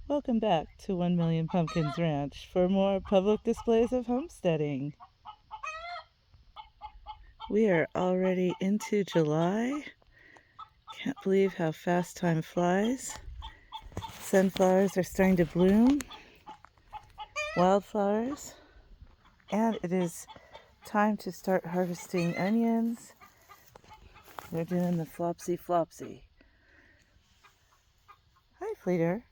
Welcome back to 1 Million Pumpkins Ranch for more public displays of homesteading. We are already into July. Can't believe how fast time flies. Sunflowers are starting to bloom, wildflowers, and it is time to start harvesting onions. They're doing the flopsy flopsy. Hi, Fleeter.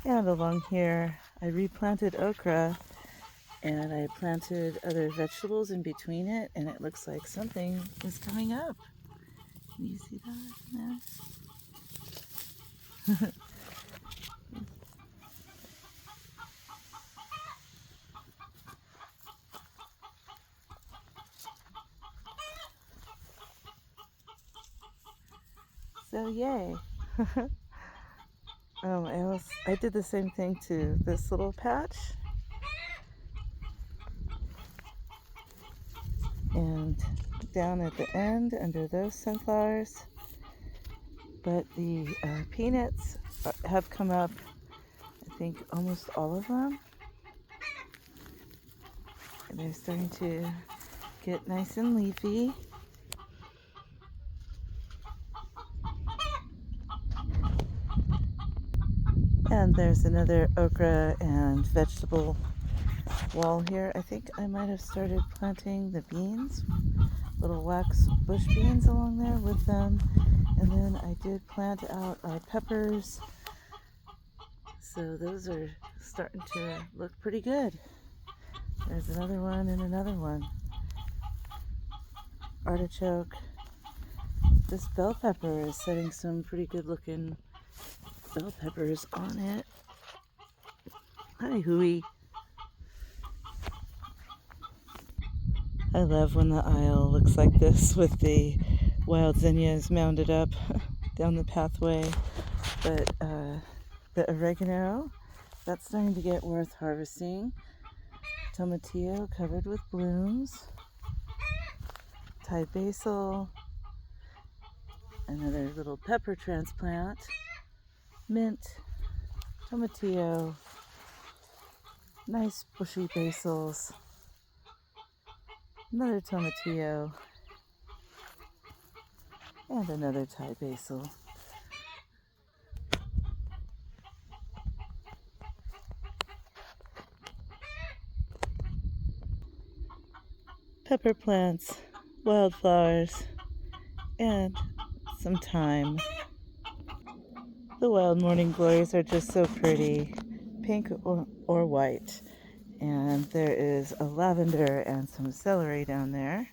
And along here, I replanted okra and I planted other vegetables in between it, and it looks like something is coming up. Can you see that there? So yay. I did the same thing to this little patch, and down at the end under those sunflowers, but the peanuts have come up, I think almost all of them, and they're starting to get nice and leafy. And there's another okra and vegetable wall here. I think I might have started planting the beans, little wax bush beans along there with them. And then I did plant out our peppers. So those are starting to look pretty good. There's another one and another one. Artichoke. This bell pepper is setting some pretty good looking bell peppers on it. Hi, Hooey. I love when the aisle looks like this with the wild zinnias mounded up down the pathway. But the oregano, that's starting to get worth harvesting. Tomatillo covered with blooms. Thai basil. Another little pepper transplant. Mint. Tomatillo. Nice bushy basils. Another tomatillo. And another Thai basil. Pepper plants, wildflowers, and some thyme. The wild morning glories are just so pretty, pink or white. And there is a lavender and some celery down there.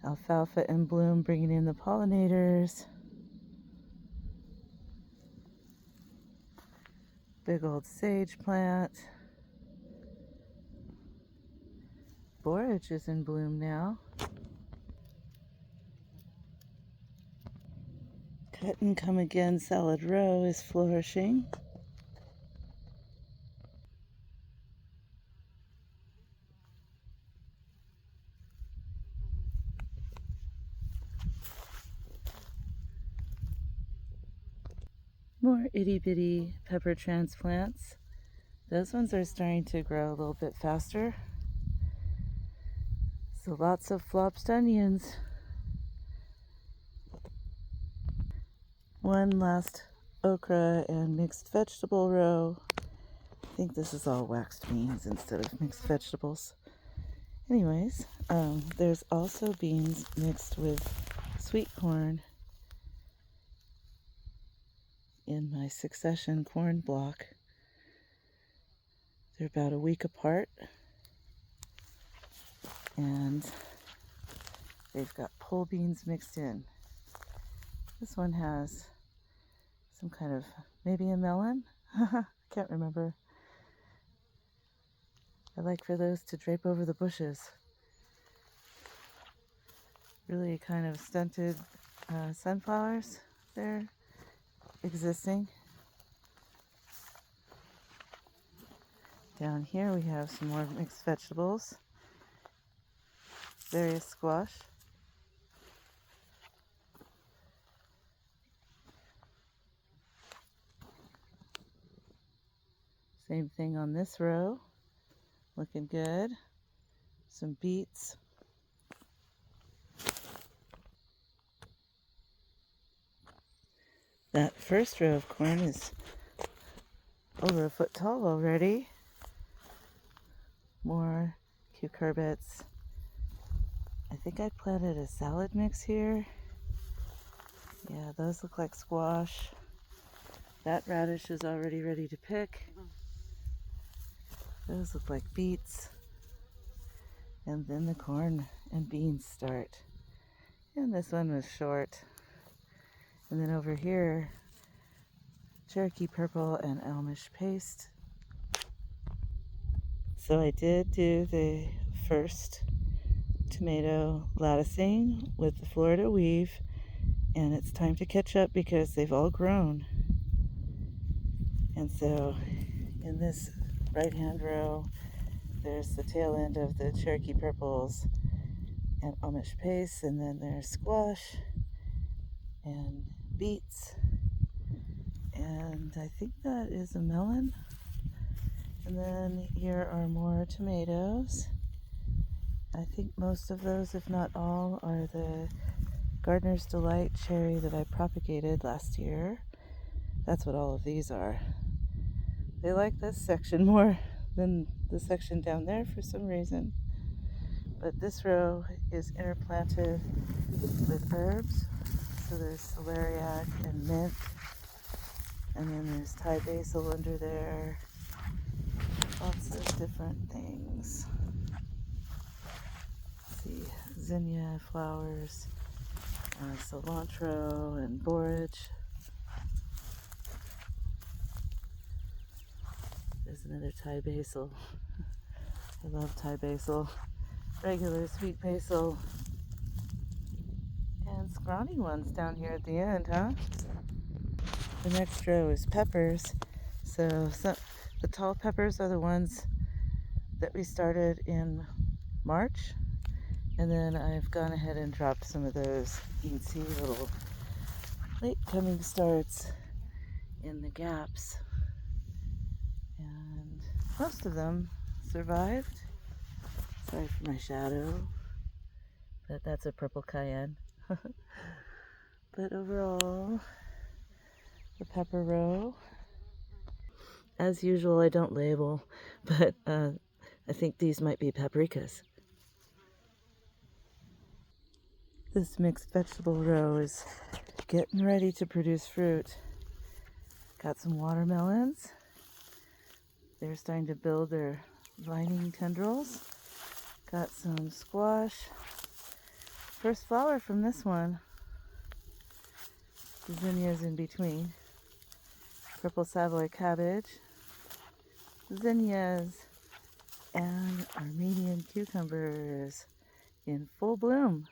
Alfalfa in bloom, bringing in the pollinators. Big old sage plant. Borage is in bloom now. Cut and come again salad row is flourishing. More itty bitty pepper transplants. Those ones are starting to grow a little bit faster. So lots of flopsed onions. One last okra and mixed vegetable row. I think this is all waxed beans instead of mixed vegetables. Anyways, there's also beans mixed with sweet corn in my succession corn block. They're about a week apart, and they've got pole beans mixed in. This one has some kind of, maybe a melon? Can't remember. I like for those to drape over the bushes. Really kind of stunted sunflowers there existing. Down here we have some more mixed vegetables. Various squash. Same thing on this row. Looking good. Some beets. That first row of corn is over a foot tall already. More cucurbits. I think I planted a salad mix here. Yeah, those look like squash. That radish is already ready to pick. Those look like beets. And then the corn and beans start. And this one was short. And then over here, Cherokee purple and Elmish paste. So I did do the first tomato latticing with the Florida weave, and it's time to catch up because they've all grown. And so in this right hand row, there's the tail end of the Cherokee purples and Amish paste, and then there's squash and beets, and I think that is a melon. And then here are more tomatoes. I think most of those, if not all, are the Gardener's Delight cherry that I propagated last year. That's what all of these are. They like this section more than the section down there for some reason. But this row is interplanted with herbs. So there's celeriac and mint. And then there's Thai basil under there. Lots of different things. Let's see, zinnia flowers, cilantro and borage. There's another Thai basil. I love Thai basil. Regular sweet basil. And scrawny ones down here at the end, huh? The next row is peppers. So the tall peppers are the ones that we started in March. And then I've gone ahead and dropped some of those. You can see little late coming starts in the gaps. And most of them survived. Sorry for my shadow, but that's a purple cayenne. But overall, the pepper row, as usual, I don't label, but I think these might be paprikas. This mixed vegetable row is getting ready to produce fruit. Got some watermelons. They're starting to build their vining tendrils. Got some squash. First flower from this one. The zinnias in between. Purple Savoy cabbage. Zinnias. And Armenian cucumbers in full bloom.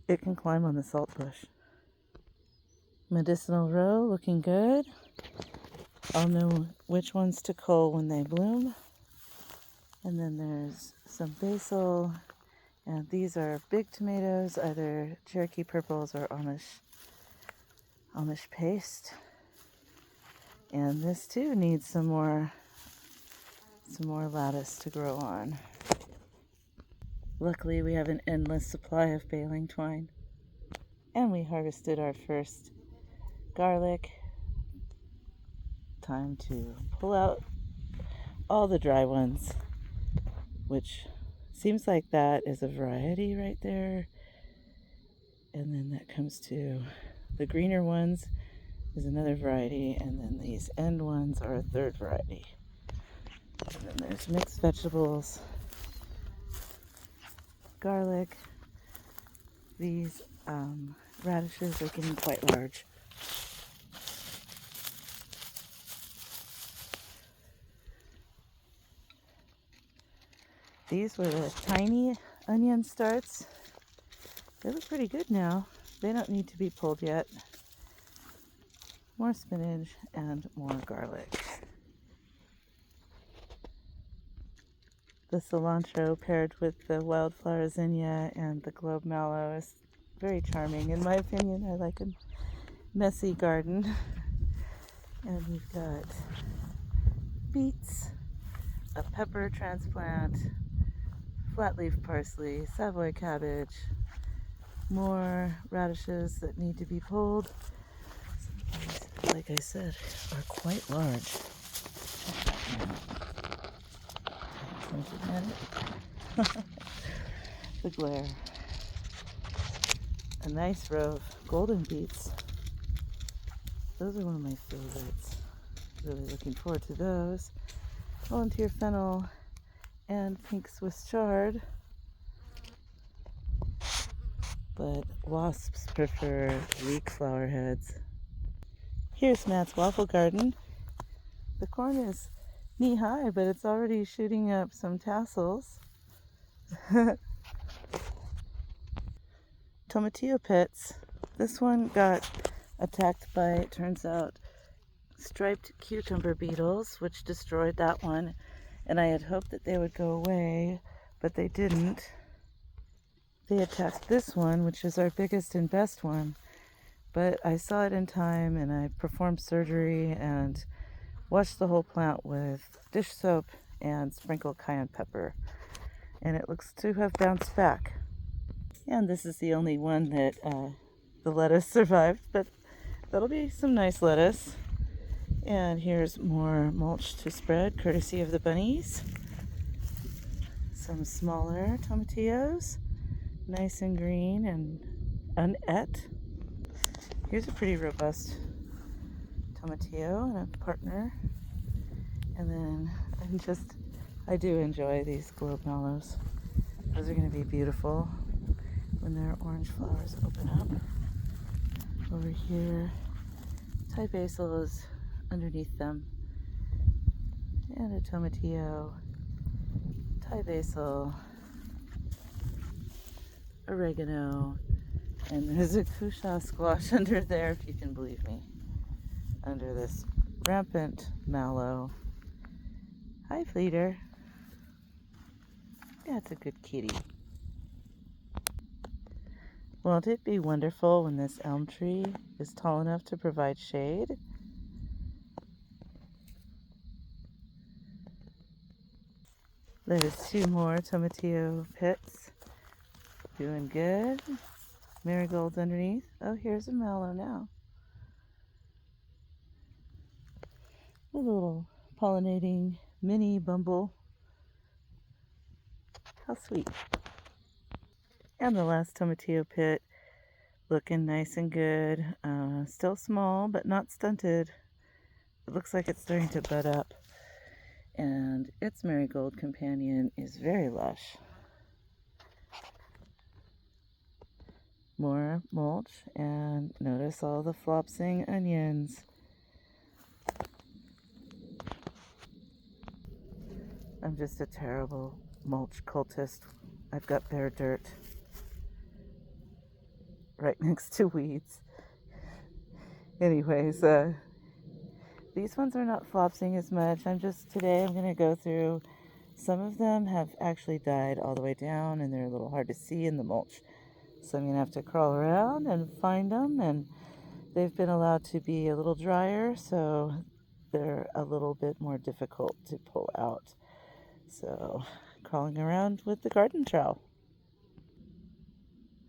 It can climb on the salt bush. Medicinal row looking good. I'll know which ones to cull when they bloom. And then there's some basil. And these are big tomatoes, either Cherokee purples or Amish paste. And this too needs some more lattice to grow on. Luckily, we have an endless supply of baling twine. And we harvested our first garlic. Time to pull out all the dry ones, which seems like that is a variety right there. And then that comes to the greener ones is another variety. And then these end ones are a third variety. And then there's mixed vegetables. Garlic. These radishes are getting quite large. These were the tiny onion starts. They look pretty good now. They don't need to be pulled yet. More spinach and more garlic. The cilantro paired with the wildflower zinnia and the globe mallow is very charming in my opinion. I like a messy garden. And we've got beets, a pepper transplant, flat leaf parsley, Savoy cabbage, more radishes that need to be pulled. These, like I said, are quite large. The glare. A nice row of golden beets. Those are one of my favorites. Really looking forward to those. Volunteer fennel and pink Swiss chard. But wasps prefer leek flower heads. Here's Matt's waffle garden. The corn is knee high, but it's already shooting up some tassels. Tomatillo pits. This one got attacked by, it turns out, striped cucumber beetles, which destroyed that one. And I had hoped that they would go away, but they didn't. They attacked this one, which is our biggest and best one. But I saw it in time, and I performed surgery and washed the whole plant with dish soap and sprinkled cayenne pepper. And it looks to have bounced back. And this is the only one that the lettuce survived, but that'll be some nice lettuce. And here's more mulch to spread, courtesy of the bunnies. Some smaller tomatillos, nice and green and unette. Here's a pretty robust tomatillo and a partner. And then I do enjoy these globe mallows. Those are going to be beautiful when their orange flowers open up. Over here, Thai basil is underneath them. And a tomatillo, Thai basil, oregano, and there's a cushaw squash under there, if you can believe me, under this rampant mallow. Hi, Fleeter. Yeah, it's a good kitty. Won't it be wonderful when this elm tree is tall enough to provide shade? There's two more tomatillo pits. Doing good. Marigolds underneath. Oh, here's a mallow now. A little pollinating mini bumble. How sweet. And the last tomatillo pit, looking nice and good. Still small, but not stunted. It looks like it's starting to bud up. And its marigold companion is very lush. More mulch, and notice all the flopsing onions. I'm just a terrible mulch cultist. I've got bare dirt right next to weeds. Anyways, these ones are not flopsing as much. Today I'm going to go through. Some of them have actually died all the way down, and they're a little hard to see in the mulch. So I'm going to have to crawl around and find them, and they've been allowed to be a little drier, so they're a little bit more difficult to pull out. So, crawling around with the garden trowel.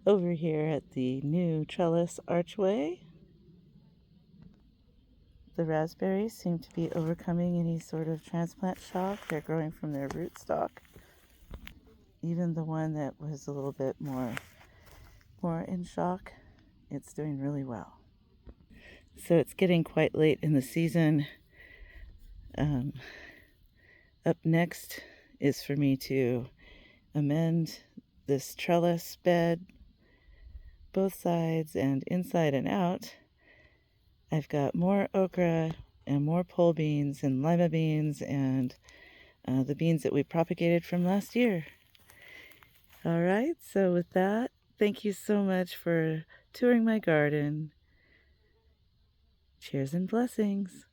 Over here at the new trellis archway, the raspberries seem to be overcoming any sort of transplant shock. They're growing from their rootstock. Even the one that was a little bit more in shock, it's doing really well. So it's getting quite late in the season. Up next is for me to amend this trellis bed, both sides and inside and out. I've got more okra and more pole beans and lima beans and the beans that we propagated from last year. All right, so with that, thank you so much for touring my garden. Cheers and blessings.